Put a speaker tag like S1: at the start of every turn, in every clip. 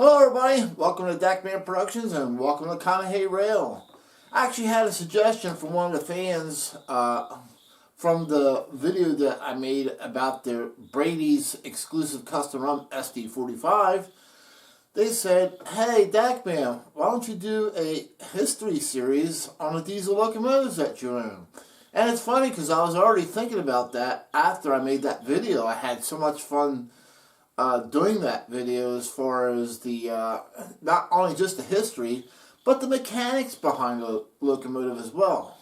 S1: Hello everybody, welcome to Dakman Productions and welcome to Conrail Rail. I actually had a suggestion from one of the fans from the video that I made about the Brady's exclusive custom run SD45. They said, hey Dakman, why don't you do a history series on the diesel locomotives that you own? And it's funny because I was already thinking about that after I made that video. I had so much fun doing that video as far as the not only just the history but the mechanics behind the locomotive as well.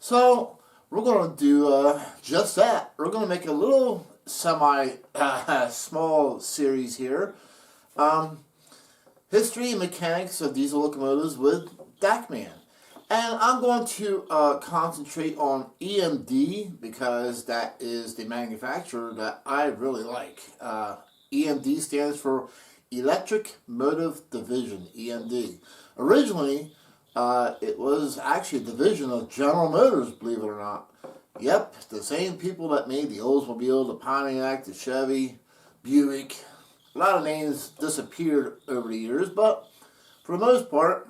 S1: So we're going to do just that. We're going to make a little small series here, history and mechanics of diesel locomotives with Dakman. And I'm going to concentrate on EMD because that is the manufacturer that I really like. EMD stands for Electric Motive Division, EMD. Originally, it was actually a division of General Motors, believe it or not. Yep, the same people that made the Oldsmobile, the Pontiac, the Chevy, Buick. A lot of names disappeared over the years, but for the most part,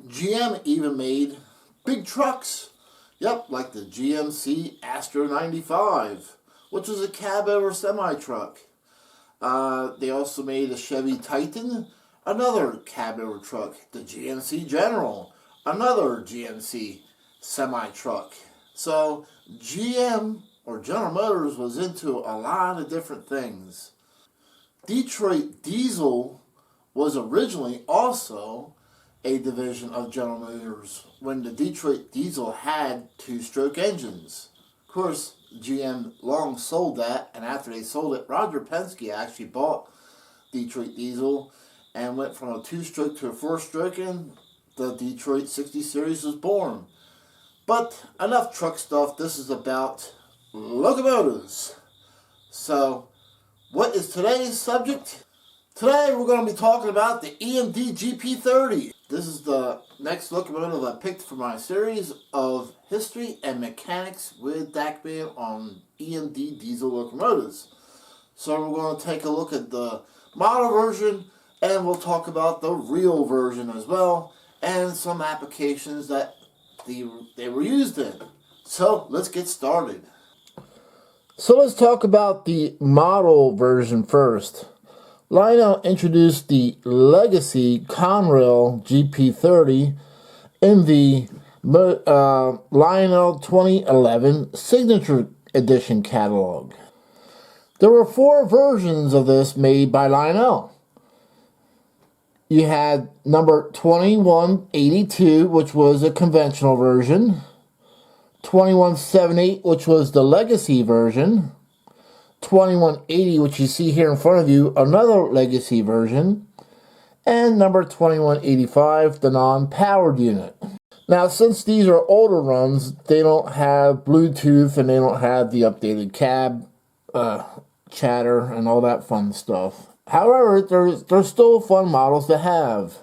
S1: GM even made big trucks. Yep, like the GMC Astro 95, which was a cab-over semi-truck. They also made a Chevy Titan, another cab-over truck. The GMC General, another GMC semi-truck. So GM, or General Motors, was into a lot of different things. Detroit Diesel was originally also a division of General Motors when the Detroit Diesel had two-stroke engines. Of course, GM long sold that, and after they sold it, Roger Penske actually bought Detroit Diesel and went from a two-stroke to a four-stroke, and the Detroit 60 Series was born. But enough truck stuff. This is about locomotives. So, what is today's subject? Today we're going to be talking about the EMD GP30. This is the next locomotive I picked for my series of history and mechanics with Dakman on EMD diesel locomotives. So we're going to take a look at the model version, and we'll talk about the real version as well, and some applications that they were used in. So let's get started. So let's talk about the model version first. Lionel introduced the Legacy Conrail GP30 in the Lionel 2011 Signature Edition catalog. There were 4 versions of this made by Lionel. You had number 2182, which was a conventional version, 2178, which was the Legacy version, 2180, which you see here in front of you, another Legacy version, and number 2185, the non-powered unit. Now, since these are older runs, they don't have Bluetooth and they don't have the updated cab chatter and all that fun stuff. However, they're still fun models to have.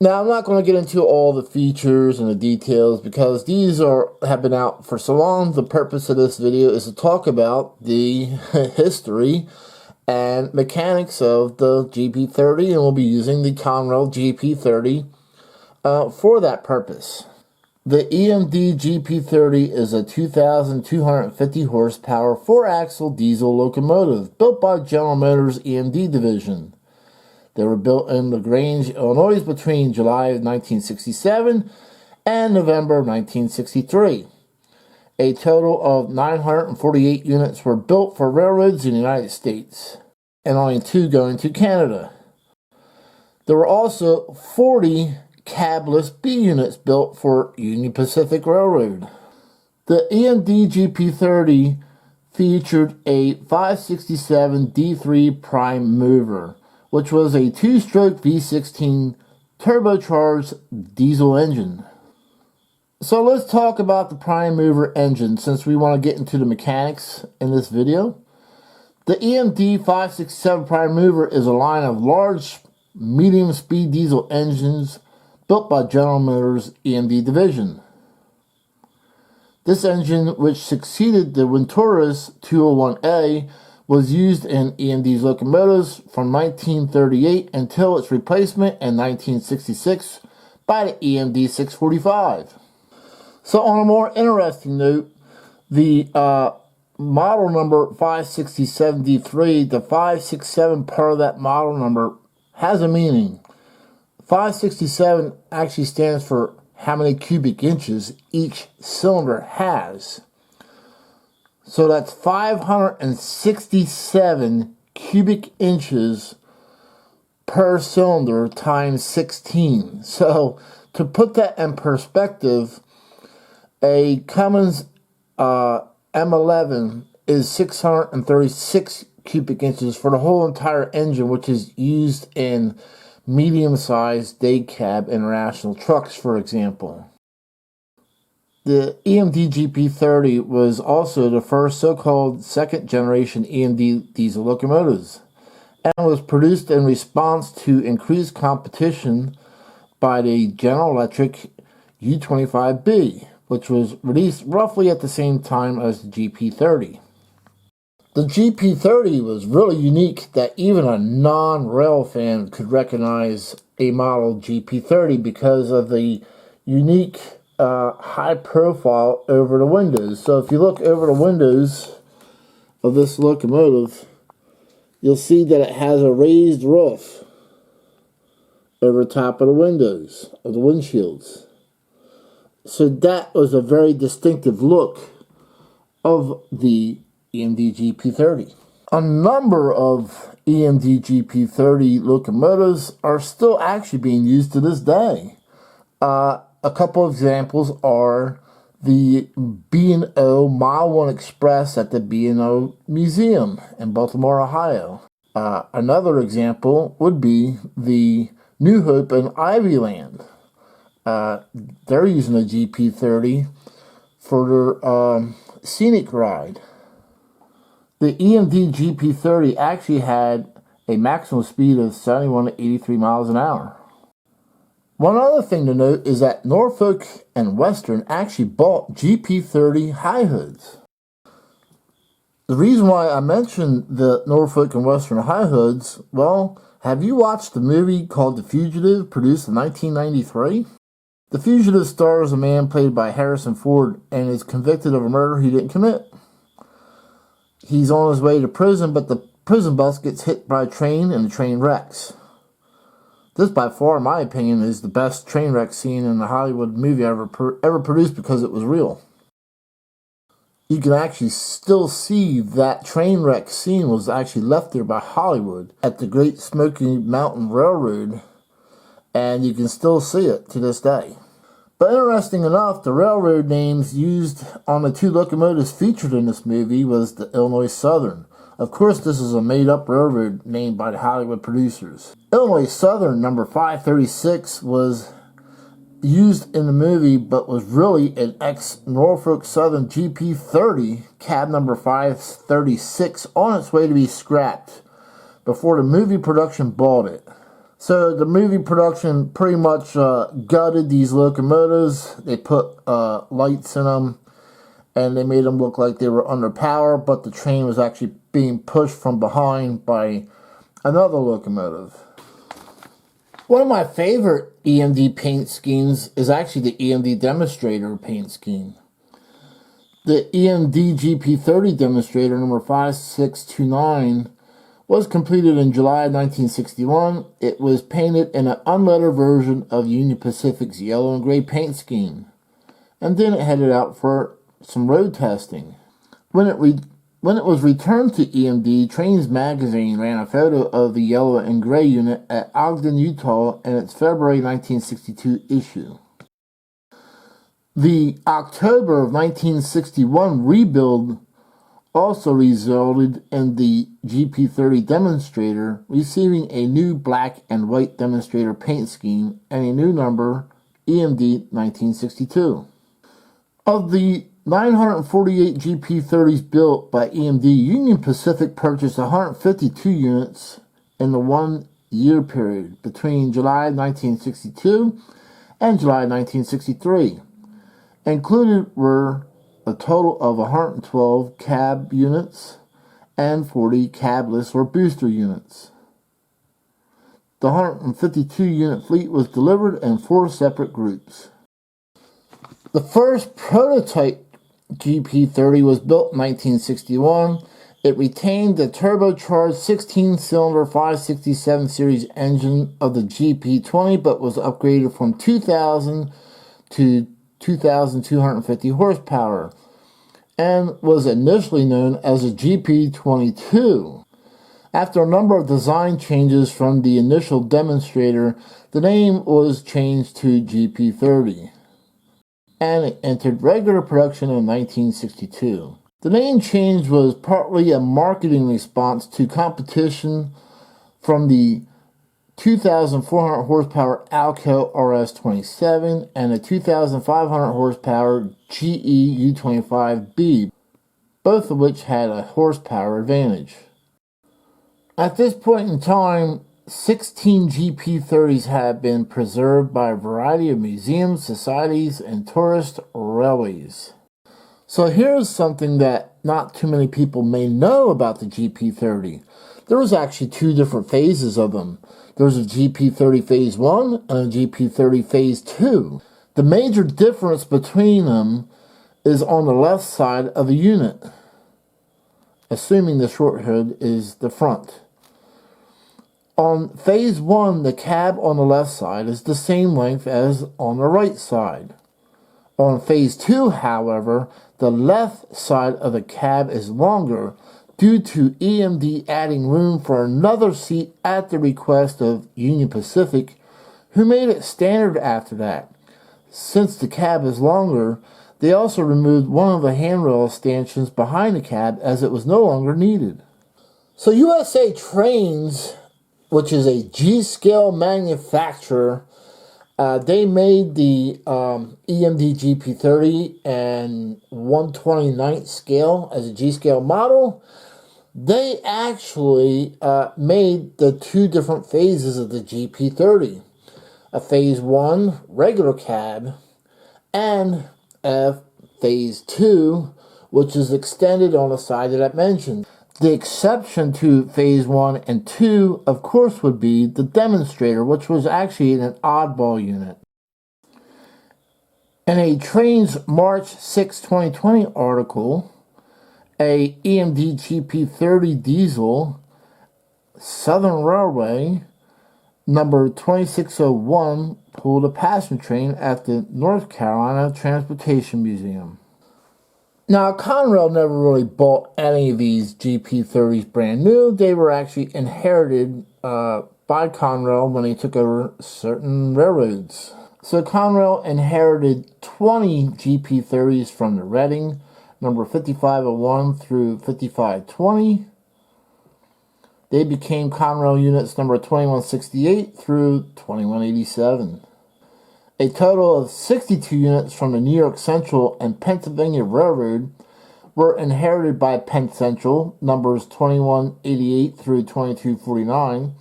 S1: Now, I'm not going to get into all the features and the details because these have been out for so long. The purpose of this video is to talk about the history and mechanics of the GP30, and we'll be using the Conrail GP30 for that purpose. The EMD GP30 is a 2,250 horsepower 4-axle diesel locomotive built by General Motors EMD division. They were built in LaGrange, Illinois between July of 1967 and November of 1963. A total of 948 units were built for railroads in the United States, and only 2 going to Canada. There were also 40 cabless B units built for Union Pacific Railroad. The EMD GP30 featured a 567 D3 prime mover, which was a 2-stroke V16 turbocharged diesel engine. So let's talk about the prime mover engine since we want to get into the mechanics in this video. The EMD 567 prime mover is a line of large medium speed diesel engines built by General Motors EMD division. This engine, which succeeded the Ventura's 201A, was used in EMD's locomotives from 1938 until its replacement in 1966 by the EMD 645. So on a more interesting note, the model number 567D3, the 567 part of that model number has a meaning. 567 actually stands for how many cubic inches each cylinder has. So that's 567 cubic inches per cylinder times 16. So to put that in perspective, a Cummins M11 is 636 cubic inches for the whole entire engine, which is used in medium-sized day cab international trucks, for example. The EMD GP30 was also the first so-called second-generation EMD diesel locomotives and was produced in response to increased competition by the General Electric U25B, which was released roughly at the same time as the GP30. The GP30 was really unique that even a non-rail fan could recognize a model GP30 because of the unique high profile over the windows. So if you look over the windows of this locomotive, you'll see that it has a raised roof over top of the windows, of the windshields. So that was a very distinctive look of the EMD GP30. A number of EMD GP30 locomotives are still actually being used to this day. A couple of examples are the B&O Mile 1 Express at the B&O Museum in Baltimore, Ohio. Another example would be the New Hope in Ivyland. They're using a GP30 for their scenic ride. The EMD GP30 actually had a maximum speed of 71 to 83 miles an hour. One other thing to note is that Norfolk and Western actually bought GP30 high hoods. The reason why I mentioned the Norfolk and Western high hoods, well, have you watched the movie called The Fugitive, produced in 1993? The Fugitive stars a man played by Harrison Ford and is convicted of a murder he didn't commit. He's on his way to prison, but the prison bus gets hit by a train and the train wrecks. This, by far, in my opinion, is the best train wreck scene in a Hollywood movie ever produced because it was real. You can actually still see that train wreck scene was actually left there by Hollywood at the Great Smoky Mountain Railroad, and you can still see it to this day. But interesting enough, the railroad names used on the two locomotives featured in this movie was the Illinois Southern. Of course, this is a made-up railroad named by the Hollywood producers. Illinois Southern number 536 was used in the movie, but was really an ex-Norfolk Southern GP30 cab number 536 on its way to be scrapped before the movie production bought it. So the movie production pretty much gutted these locomotives. They put lights in them, and they made them look like they were under power, but the train was actually being pushed from behind by another locomotive. One of my favorite EMD paint schemes is actually the EMD demonstrator paint scheme. The EMD GP30 demonstrator number 5629 was completed in July 1961. It was painted in an unlettered version of Union Pacific's yellow and gray paint scheme, and then it headed out for some road testing. When it was returned to EMD, Trains Magazine ran a photo of the yellow and gray unit at Ogden, Utah in its February 1962 issue. The October of 1961 rebuild also resulted in the GP30 demonstrator receiving a new black and white demonstrator paint scheme and a new number, EMD 1962. Of the 948 GP30s built by EMD, Union Pacific purchased 152 units in the 1 year period between July 1962 and July 1963. Included were a total of 112 cab units and 40 cabless or booster units. The 152 unit fleet was delivered in 4 separate groups. The first prototype GP30 was built in 1961. It retained the turbocharged 16-cylinder 567 series engine of the GP20, but was upgraded from 2,000 to 2,250 horsepower, and was initially known as a GP22. After a number of design changes from the initial demonstrator, the name was changed to GP30, and it entered regular production in 1962. The name change was partly a marketing response to competition from the 2,400 horsepower Alco RS27 and a 2,500 horsepower GE U25B, both of which had a horsepower advantage. At this point in time, 16 GP30s have been preserved by a variety of museums, societies, and tourist railways. So here's something that not too many people may know about the GP30. There was actually 2 different phases of them. There's a GP30 Phase 1 and a GP30 Phase 2. The major difference between them is on the left side of the unit, assuming the short hood is the front. On Phase 1, the cab on the left side is the same length as on the right side. On Phase 2, however, the left side of the cab is longer due to EMD adding room for another seat at the request of Union Pacific, who made it standard after that. Since the cab is longer, they also removed one of the handrail stanchions behind the cab as it was no longer needed. So USA Trains, which is a G-scale manufacturer, they made the EMD GP30 and 1/29th scale as a G-scale model. They actually made the 2 different phases of the GP30. A Phase 1 regular cab and a Phase 2, which is extended on the side that I mentioned. The exception to Phase 1 and 2, of course, would be the demonstrator, which was actually an oddball unit. In a Trains March 6, 2020 article, a EMD GP30 diesel, Southern Railway, number 2601, pulled a passenger train at the North Carolina Transportation Museum. Now, Conrail never really bought any of these GP30s brand new. They were actually inherited by Conrail when they took over certain railroads. So Conrail inherited 20 GP30s from the Reading, number 5501 through 5520. They became Conrail units number 2168 through 2187. A total of 62 units from the New York Central and Pennsylvania Railroad were inherited by Penn Central, numbers 2188 through 2249,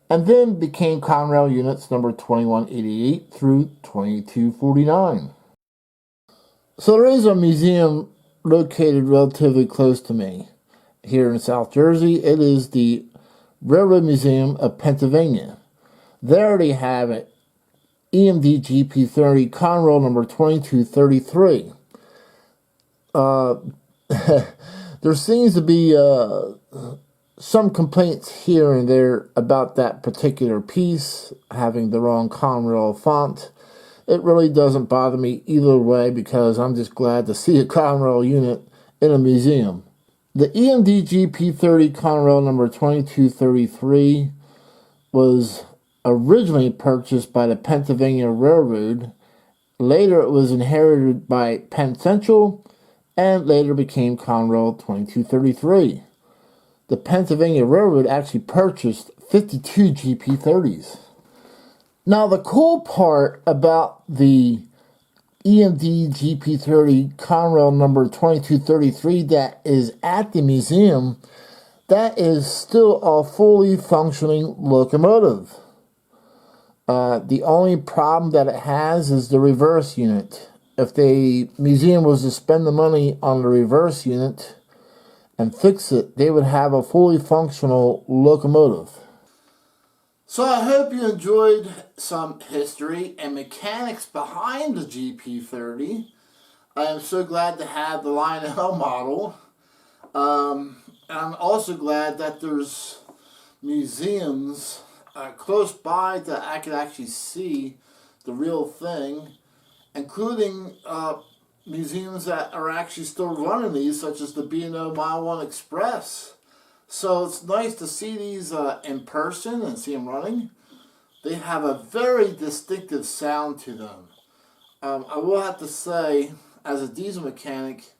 S1: and then became Conrail units number 2188 through 2249. So there is a museum located relatively close to me here in South Jersey. It is the Railroad Museum of Pennsylvania. There they have it. EMD GP30 Conrail number 2233. There seems to be some complaints here and there about that particular piece having the wrong Conrail font. It really doesn't bother me either way because I'm just glad to see a Conrail unit in a museum. The EMD GP30 Conrail number 2233 was originally purchased by the Pennsylvania Railroad. Later it was inherited by Penn Central and later became Conrail 2233. The Pennsylvania Railroad actually purchased 52 GP30s. Now the cool part about the EMD GP30 Conrail number 2233 that is at the museum, that is still a fully functioning locomotive. The only problem that it has is the reverse unit. If the museum was to spend the money on the reverse unit and fix it, they would have a fully functional locomotive. So I hope you enjoyed some history and mechanics behind the GP30. I am so glad to have the Lionel model. And I'm also glad that there's museums close by that I could actually see the real thing, including museums that are actually still running these, such as the B&O Mile 1 Express. So it's nice to see these in person and see them running. They have a very distinctive sound to them. I will have to say, as a diesel mechanic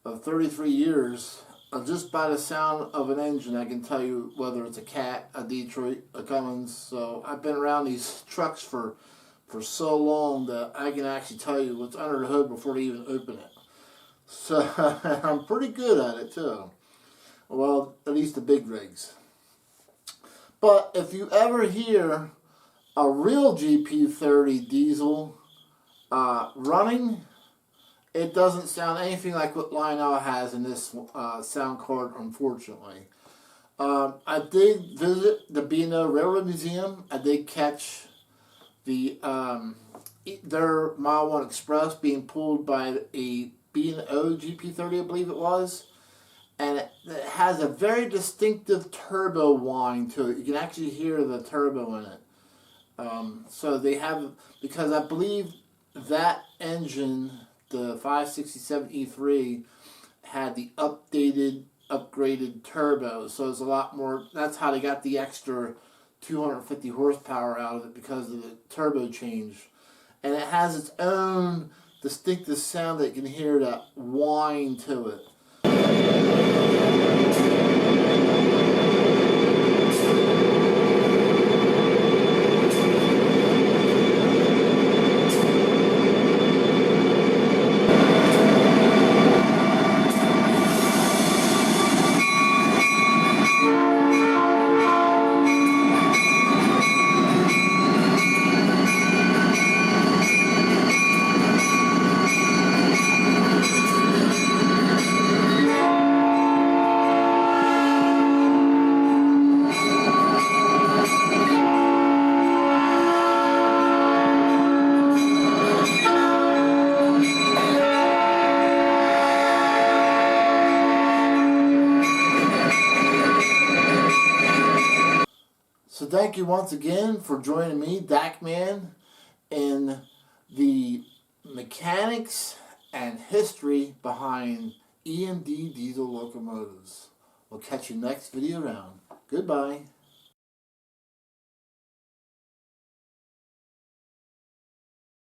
S1: of 33 years, just by the sound of an engine, I can tell you whether it's a Cat, a Detroit, a Cummins. So I've been around these trucks for so long that I can actually tell you what's under the hood before they even open it. So I'm pretty good at it too. Well, at least the big rigs. But if you ever hear a real GP30 diesel running, it doesn't sound anything like what Lionel has in this sound card, unfortunately. I did visit the B&O Railroad Museum. I did catch their Mile 1 Express being pulled by a B&O GP30, I believe it was. And it has a very distinctive turbo whine to it. You can actually hear the turbo in it. So they have, because I believe that engine, the 567E3, had the upgraded turbo. So it's a lot more, that's how they got the extra 250 horsepower out of it, because of the turbo change. And it has its own distinctive sound that you can hear, that whine to it. So thank you once again for joining me, Dakman, in the mechanics and history behind EMD diesel locomotives. We'll catch you next video round. Goodbye.